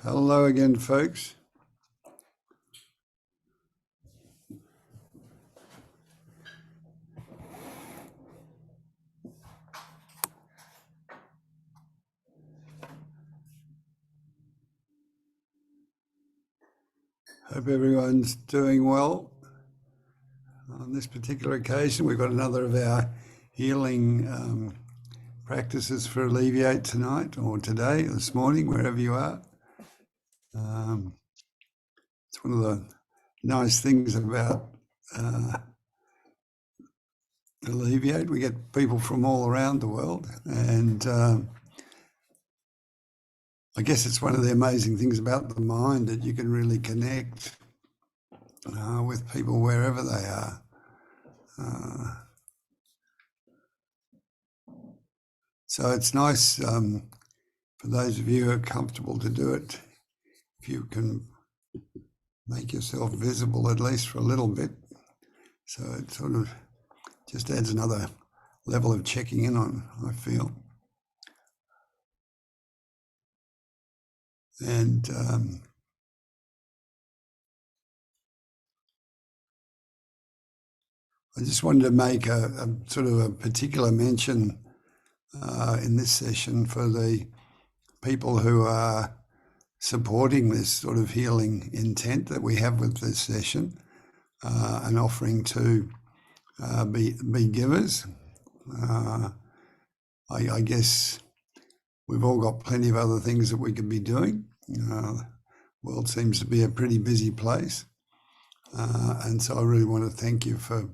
Hello again, folks. Hope everyone's doing well. On this particular occasion, we've got another of our healing practices for Alleviate tonight, or today, this morning, wherever you are. It's one of the nice things about Alleviate. We get people from all around the world, and I guess it's one of the amazing things about the mind, that you can really connect with people wherever they are. So it's nice for those of you who are comfortable to do it, if you can make yourself visible at least for a little bit. So it sort of just adds another level of checking in on, I feel. And I just wanted to make a sort of a particular mention in this session for the people who are supporting this sort of healing intent that we have with this session, and offering to be givers. I guess we've all got plenty of other things that we could be doing. The world seems to be a pretty busy place. And so I really want to thank you for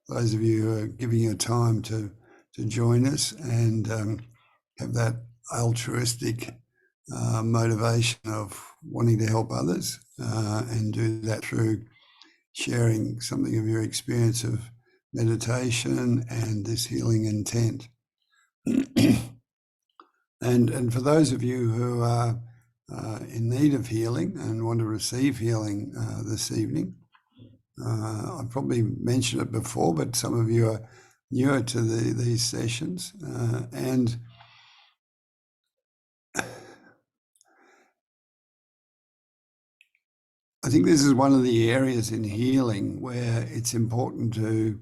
those of you who are giving your time to join us and have that altruistic motivation of wanting to help others, and do that through sharing something of your experience of meditation and this healing intent. And for those of you who are in need of healing and want to receive healing this evening, I probably mentioned it before, but some of you are newer to these sessions, and I think this is one of the areas in healing where it's important to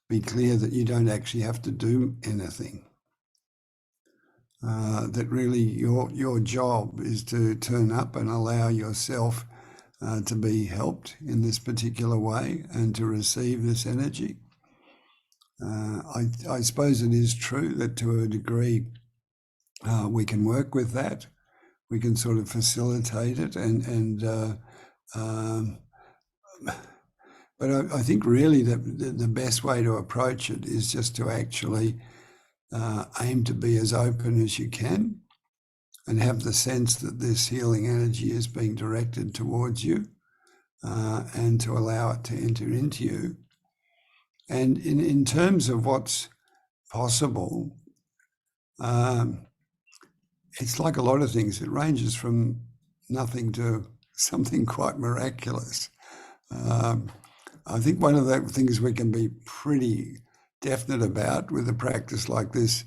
be clear that you don't actually have to do anything. That really your job is to turn up and allow yourself to be helped in this particular way and to receive this energy. I suppose it is true that to a degree we can work with that. We can sort of facilitate it, but I think really the best way to approach it is just to actually aim to be as open as you can and have the sense that this healing energy is being directed towards you, and to allow it to enter into you. And in terms of what's possible, it's like a lot of things. It ranges from nothing to something quite miraculous. I think one of the things we can be pretty definite about with a practice like this,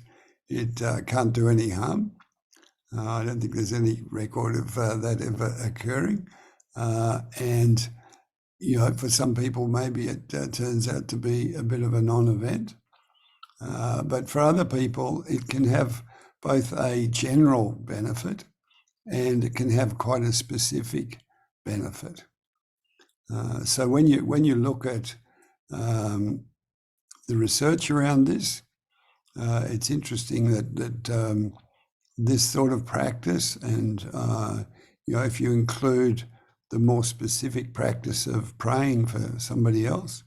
it can't do any harm. I don't think there's any record of that ever occurring. And, you know, for some people, maybe it turns out to be a bit of a non-event. But for other people, it can have both a general benefit and it can have quite a specific benefit. So when you look at the research around this, it's interesting that this sort of practice, and you know, if you include the more specific practice of praying for somebody else,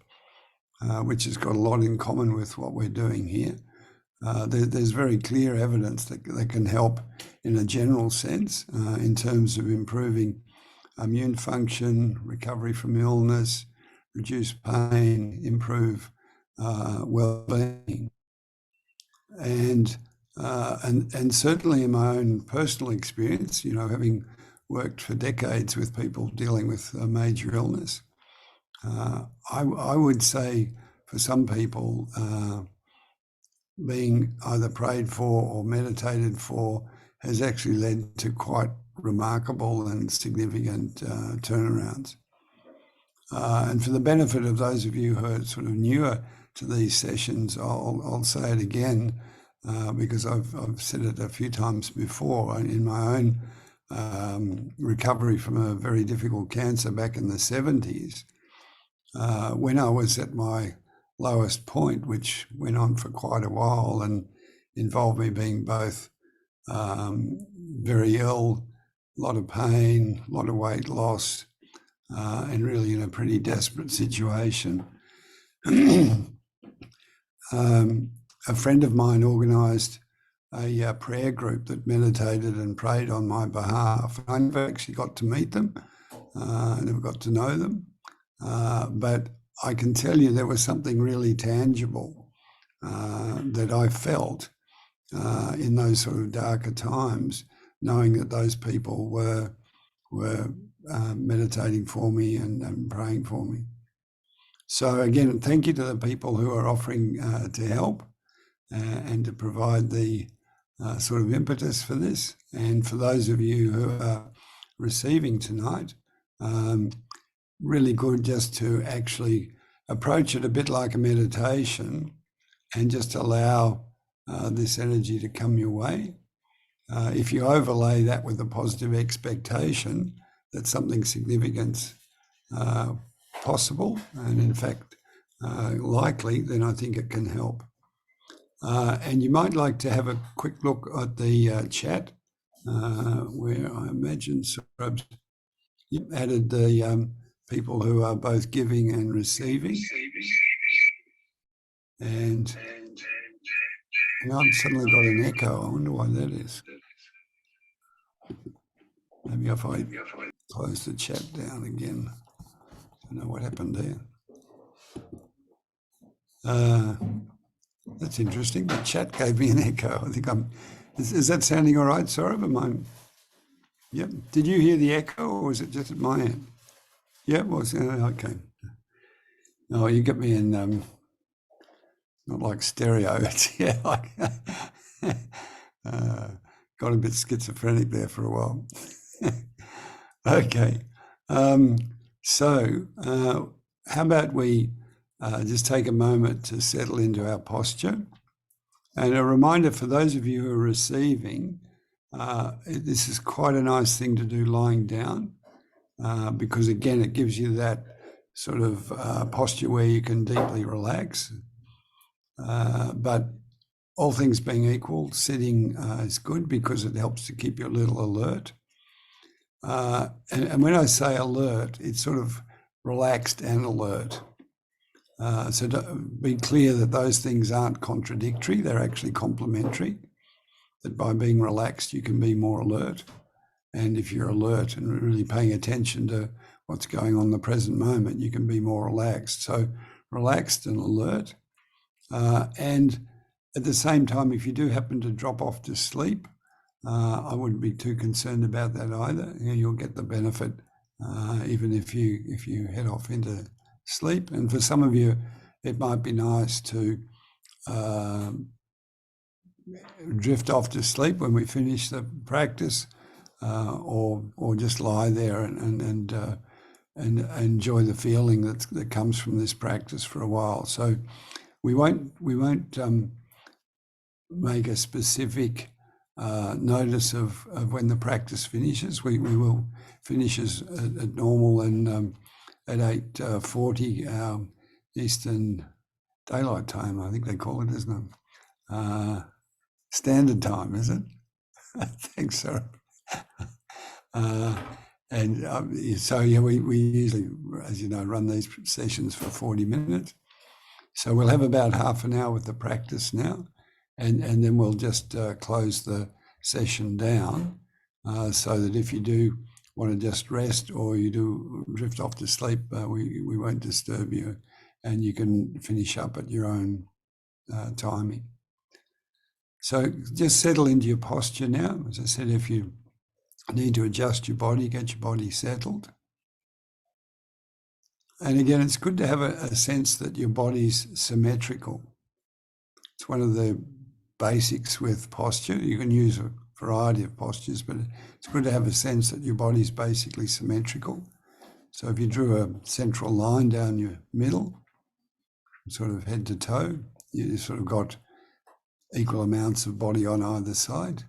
which has got a lot in common with what we're doing here, there's very clear evidence that can help in a general sense in terms of improving immune function, recovery from illness, reduce pain, improve well-being. And certainly in my own personal experience, you know, having worked for decades with people dealing with a major illness, I would say for some people, being either prayed for or meditated for has actually led to quite remarkable and significant turnarounds. And for the benefit of those of you who are sort of newer to these sessions, I'll say it again because I've said it a few times before in my own recovery from a very difficult cancer back in the 70s. When I was at my lowest point, which went on for quite a while and involved me being both very ill, a lot of pain, a lot of weight loss, and really in a pretty desperate situation. A friend of mine organised a prayer group that meditated and prayed on my behalf. I never actually got to meet them, I never got to know them, but I can tell you there was something really tangible that I felt in those sort of darker times, knowing that those people were meditating for me and praying for me. So again, thank you to the people who are offering to help and to provide the sort of impetus for this. And for those of you who are receiving tonight, really good just to actually approach it a bit like a meditation and just allow this energy to come your way. If you overlay that with a positive expectation that something significant's possible and in fact likely, then I think it can help. And you might like to have a quick look at the chat where I imagine Saurabh's added the people who are both giving and receiving. And I've suddenly got an echo. I wonder why that is. Maybe if I close the chat down again. I don't know what happened there. That's interesting. The chat gave me an echo. I think is that sounding all right, Saurabh? Yep. Did you hear the echo or was it just at my end? Yeah, it was. Okay. No, you got me in, not like stereo. It's, yeah, like, got a bit schizophrenic there for a while. Okay. So how about we just take a moment to settle into our posture. And a reminder for those of you who are receiving, this is quite a nice thing to do lying down because again, it gives you that sort of posture where you can deeply relax. But all things being equal, sitting is good because it helps to keep you a little alert. And when I say alert, it's sort of relaxed and alert. So be clear that those things aren't contradictory, they're actually complementary, that by being relaxed you can be more alert. And if you're alert and really paying attention to what's going on in the present moment, you can be more relaxed. So relaxed and alert. And at the same time, if you do happen to drop off to sleep, I wouldn't be too concerned about that either. You'll get the benefit even if you head off into sleep. And for some of you, it might be nice to drift off to sleep when we finish the practice, or just lie there and enjoy the feeling that comes from this practice for a while. So we won't make a specific notice of when the practice finishes. We will finish at normal and at 8:40 Eastern Daylight Time, I think they call it, isn't it? Standard Time, is it? Thanks, sir. So yeah, we usually, as you know, run these sessions for 40 minutes. So we'll have about half an hour with the practice now, and then we'll just close the session down so that if you do want to just rest or you do drift off to sleep, we won't disturb you and you can finish up at your own timing. So just settle into your posture now. As I said, if you need to adjust your body, get your body settled. And again, it's good to have a sense that your body's symmetrical. It's one of the basics with posture. You can use variety of postures, but it's good to have a sense that your body's basically symmetrical. So if you drew a central line down your middle, sort of head to toe, you sort of got equal amounts of body on either side,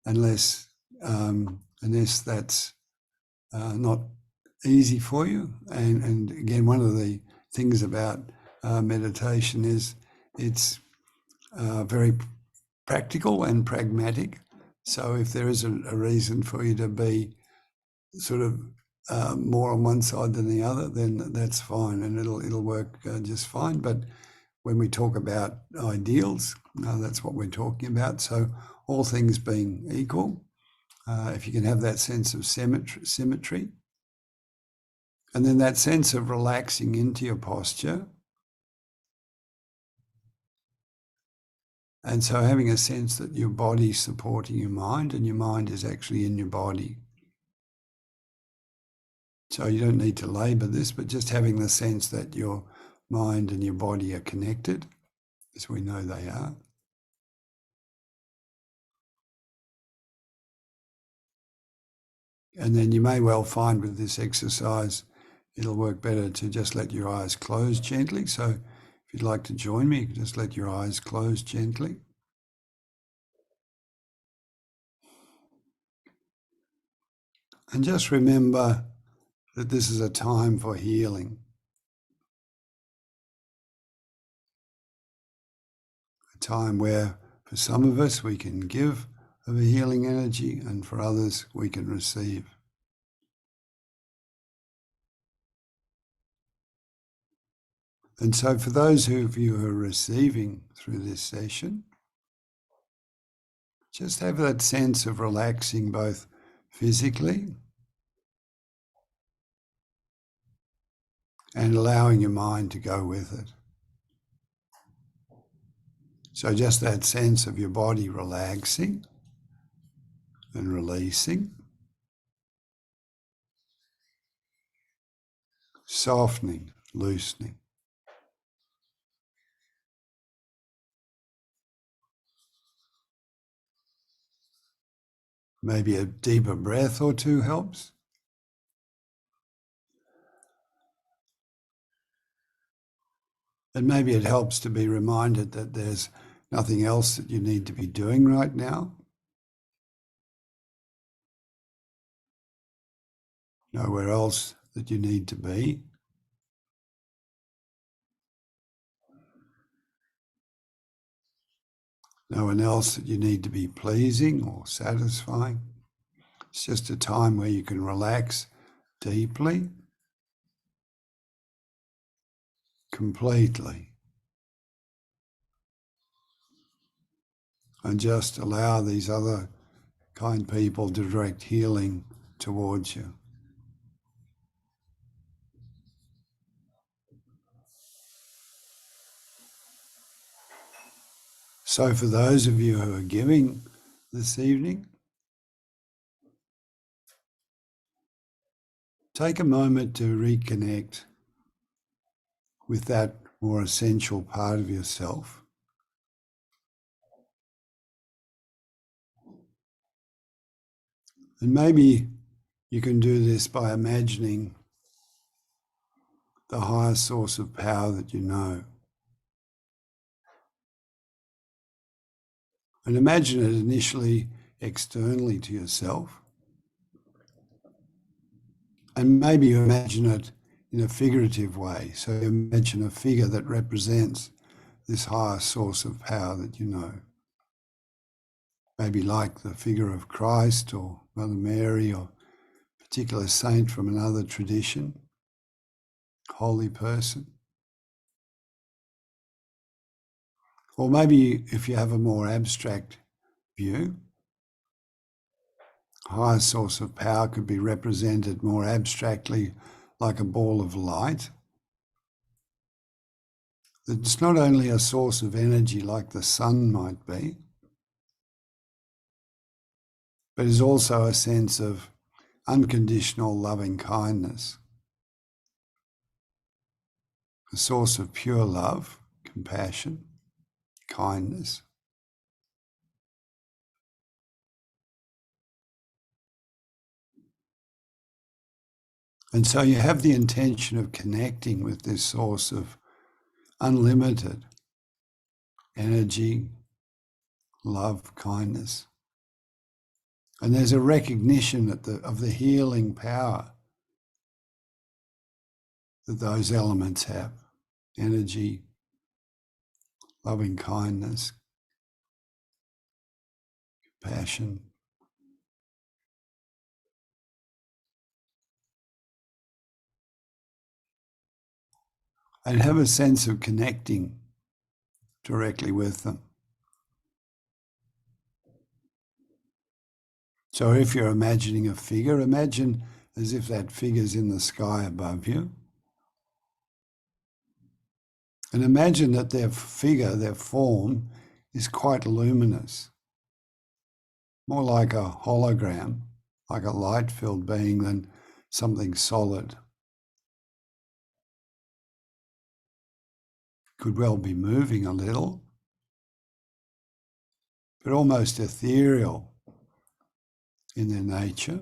unless that's not easy for you. And again, one of the things about meditation is it's very practical and pragmatic. So if there is a reason for you to be sort of more on one side than the other, then that's fine, and it'll work just fine. But when we talk about ideals, that's what we're talking about. So all things being equal, if you can have that sense of symmetry, and then that sense of relaxing into your posture, and so having a sense that your body's supporting your mind and your mind is actually in your body. So you don't need to labour this, but just having the sense that your mind and your body are connected, as we know they are. And then you may well find with this exercise, it'll work better to just let your eyes close gently. So if you'd like to join me, you can just let your eyes close gently. And just remember that this is a time for healing. A time where for some of us we can give of a healing energy, and for others we can receive. And so for those of you who are receiving through this session, just have that sense of relaxing both physically and allowing your mind to go with it. So just that sense of your body relaxing and releasing, softening, loosening. Maybe a deeper breath or two helps. And maybe it helps to be reminded that there's nothing else that you need to be doing right now. Nowhere else that you need to be. No one else that you need to be pleasing or satisfying. It's just a time where you can relax deeply, completely, and just allow these other kind people to direct healing towards you. So for those of you who are giving this evening, take a moment to reconnect with that more essential part of yourself. And maybe you can do this by imagining the highest source of power that you know. And imagine it initially externally to yourself. And maybe you imagine it in a figurative way. So you imagine a figure that represents this higher source of power that you know. Maybe like the figure of Christ or Mother Mary or a particular saint from another tradition, holy person. Or maybe if you have a more abstract view, a higher source of power could be represented more abstractly like a ball of light. It's not only a source of energy like the sun might be, but is also a sense of unconditional loving kindness, a source of pure love, compassion, kindness. And so you have the intention of connecting with this source of unlimited energy, love, kindness. And there's a recognition of the healing power that those elements have: energy, loving kindness, compassion. And have a sense of connecting directly with them. So if you're imagining a figure, imagine as if that figure's in the sky above you. And imagine that their figure, their form, is quite luminous, more like a hologram, like a light-filled being than something solid. Could well be moving a little, but almost ethereal in their nature.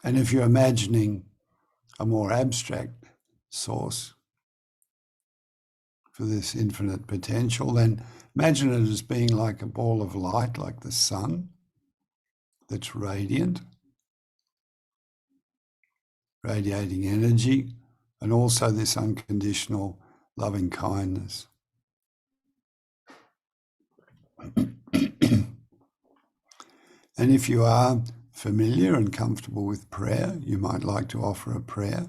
And if you're imagining a more abstract source for this infinite potential, then imagine it as being like a ball of light, like the sun, that's radiant, radiating energy, and also this unconditional loving kindness. And if you are familiar and comfortable with prayer, you might like to offer a prayer.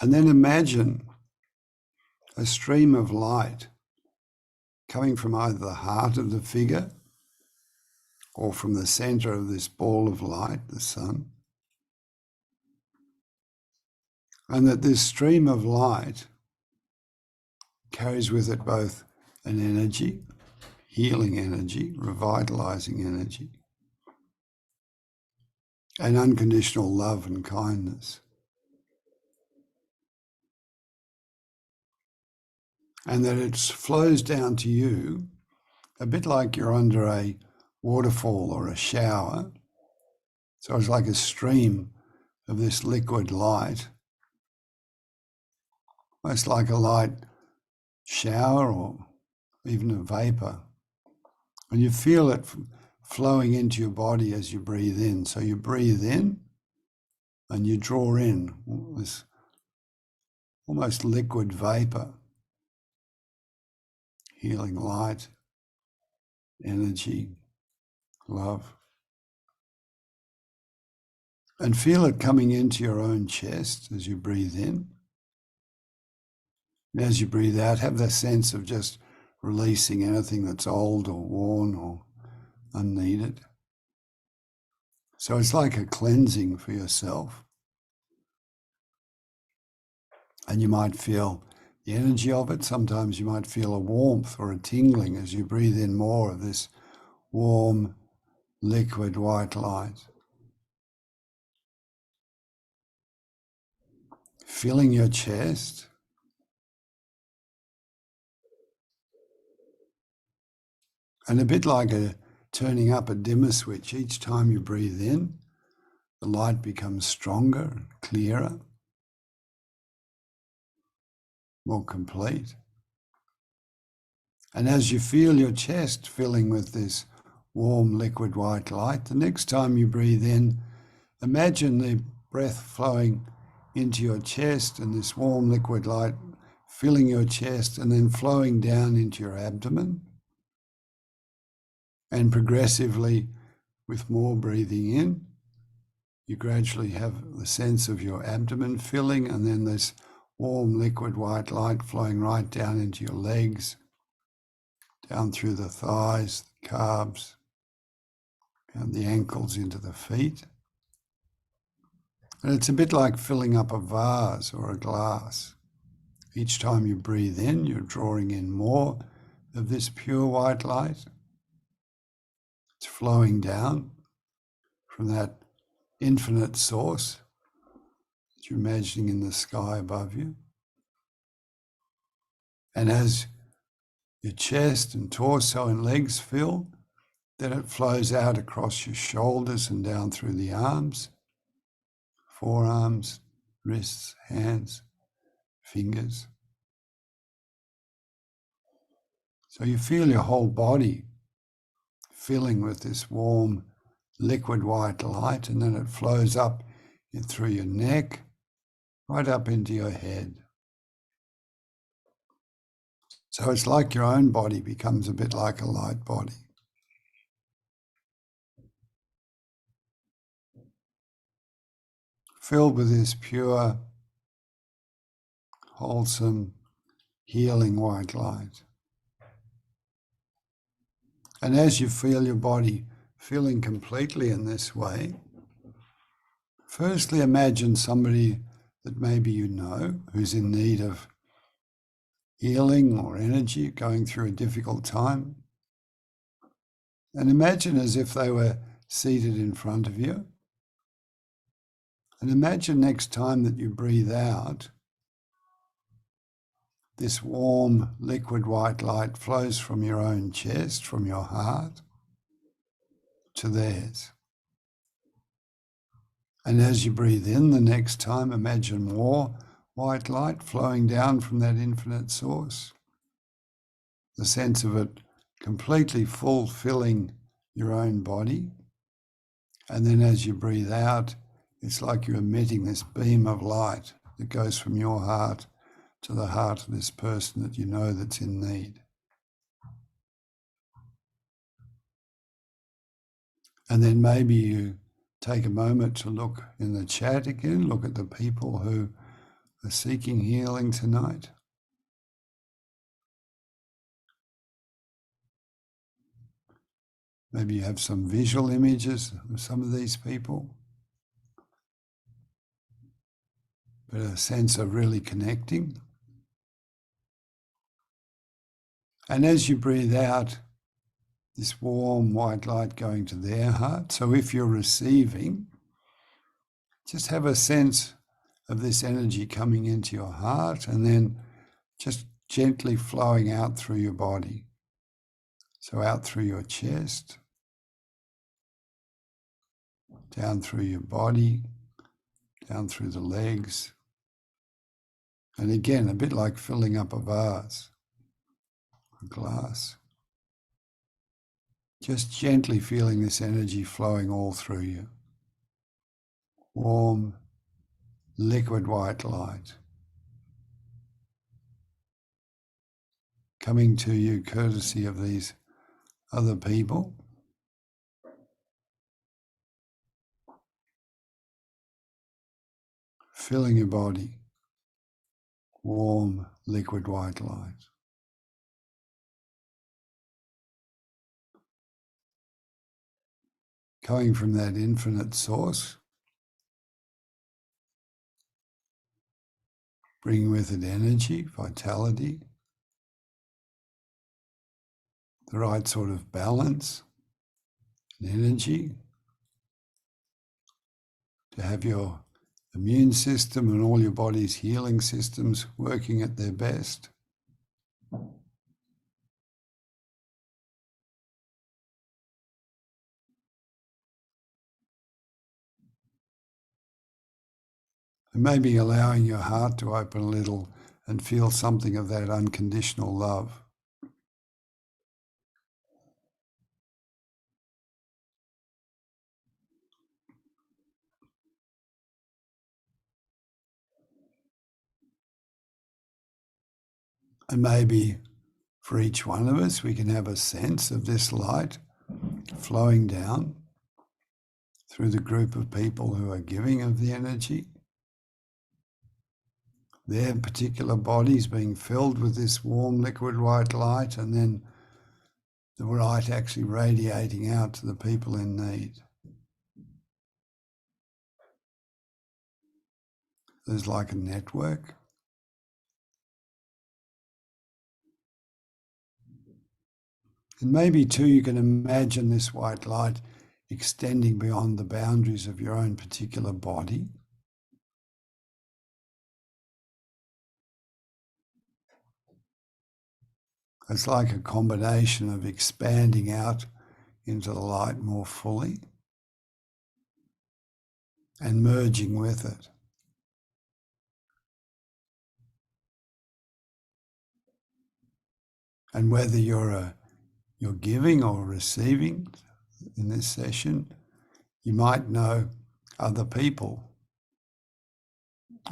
And then imagine a stream of light coming from either the heart of the figure or from the center of this ball of light, the sun. And that this stream of light carries with it both an energy, healing energy, revitalizing energy, and unconditional love and kindness. And that it flows down to you a bit like you're under a waterfall or a shower. So it's like a stream of this liquid light, almost like a light shower or even a vapor. And you feel it flowing into your body as you breathe in. So you breathe in and you draw in this almost liquid vapor, healing light, energy, love. And feel it coming into your own chest as you breathe in. And as you breathe out, have the sense of just releasing anything that's old or worn or unneeded. So it's like a cleansing for yourself. And you might feel the energy of it. Sometimes you might feel a warmth or a tingling as you breathe in more of this warm, liquid white light. Filling your chest. And a bit like turning up a dimmer switch, each time you breathe in, the light becomes stronger, clearer, more complete. And as you feel your chest filling with this warm liquid white light, the next time you breathe in, imagine the breath flowing into your chest and this warm liquid light filling your chest and then flowing down into your abdomen. And progressively, with more breathing in, you gradually have the sense of your abdomen filling, and then this warm liquid white light flowing right down into your legs, down through the thighs, the calves, and the ankles into the feet. And it's a bit like filling up a vase or a glass. Each time you breathe in, you're drawing in more of this pure white light. It's flowing down from that infinite source that you're imagining in the sky above you. And as your chest and torso and legs fill, then it flows out across your shoulders and down through the arms, forearms, wrists, hands, fingers. So you feel your whole body filling with this warm, liquid white light, and then it flows up through your neck, right up into your head. So it's like your own body becomes a bit like a light body. Filled with this pure, wholesome, healing white light. And as you feel your body filling completely in this way, firstly imagine somebody that maybe you know who's in need of healing or energy, going through a difficult time. And imagine as if they were seated in front of you. And imagine next time that you breathe out, this warm liquid white light flows from your own chest, from your heart, to theirs. And as you breathe in the next time, imagine more white light flowing down from that infinite source. The sense of it completely fulfilling your own body. And then as you breathe out, it's like you're emitting this beam of light that goes from your heart to the heart of this person that you know that's in need. And then maybe you take a moment to look in the chat again, look at the people who are seeking healing tonight. Maybe you have some visual images of some of these people, but a sense of really connecting. And as you breathe out, this warm white light going to their heart. So if you're receiving, just have a sense of this energy coming into your heart and then just gently flowing out through your body. So out through your chest, down through your body, down through the legs. And again, a bit like filling up a vase, a glass. Just gently feeling this energy flowing all through you. Warm, liquid white light. Coming to you courtesy of these other people. Filling your body. Warm, liquid white light. Coming from that infinite source, bringing with it energy, vitality, the right sort of balance and energy to have your immune system and all your body's healing systems working at their best. And maybe allowing your heart to open a little and feel something of that unconditional love. And maybe for each one of us, we can have a sense of this light flowing down through the group of people who are giving of the energy. Their particular bodies being filled with this warm liquid white light, and then the light actually radiating out to the people in need. There's like a network. And maybe too, you can imagine this white light extending beyond the boundaries of your own particular body. It's like a combination of expanding out into the light more fully and merging with it. And whether you're giving or receiving in this session, you might know other people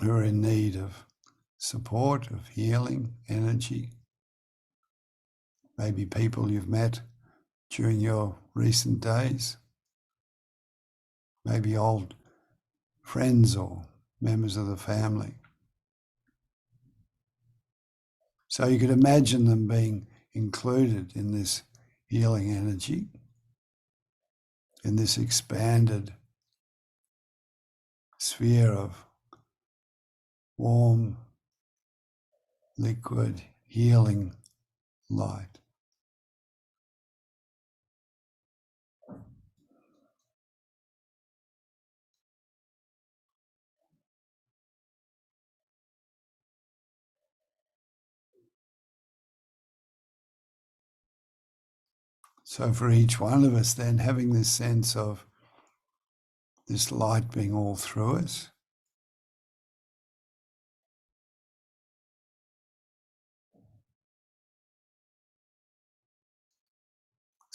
who are in need of support, of healing, energy. Maybe people you've met during your recent days. Maybe old friends or members of the family. So you could imagine them being included in this healing energy, in this expanded sphere of warm, liquid, healing light. So for each one of us then, having this sense of this light being all through us,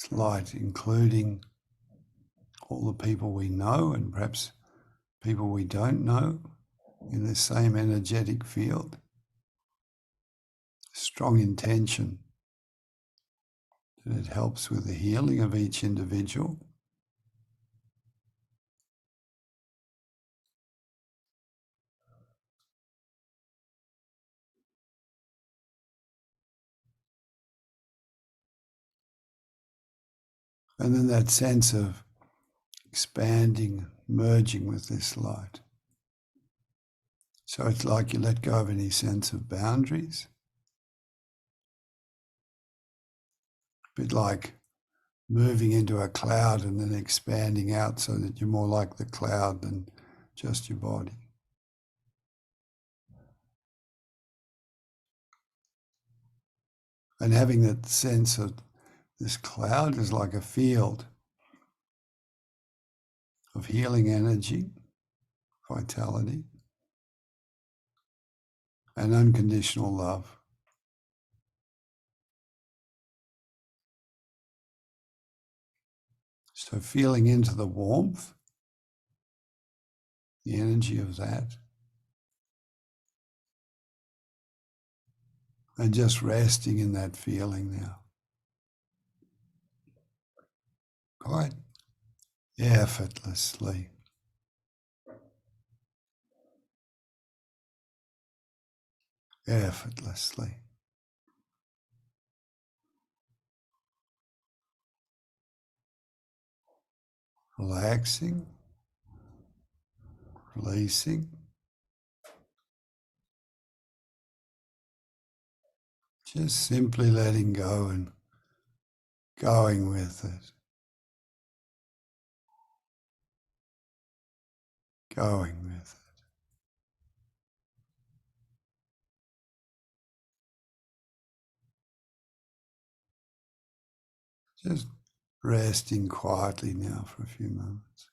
this light including all the people we know and perhaps people we don't know in this same energetic field. Strong intention that it helps with the healing of each individual. And then that sense of expanding, merging with this light. So it's like you let go of any sense of boundaries. A bit like moving into a cloud and then expanding out so that you're more like the cloud than just your body. And having that sense of this cloud is like a field of healing energy, vitality, and unconditional love. So feeling into the warmth, the energy of that, and just resting in that feeling now. Quite effortlessly. Effortlessly. Relaxing, releasing. Just simply letting go and going with it. Going with it. Just resting quietly now for a few moments.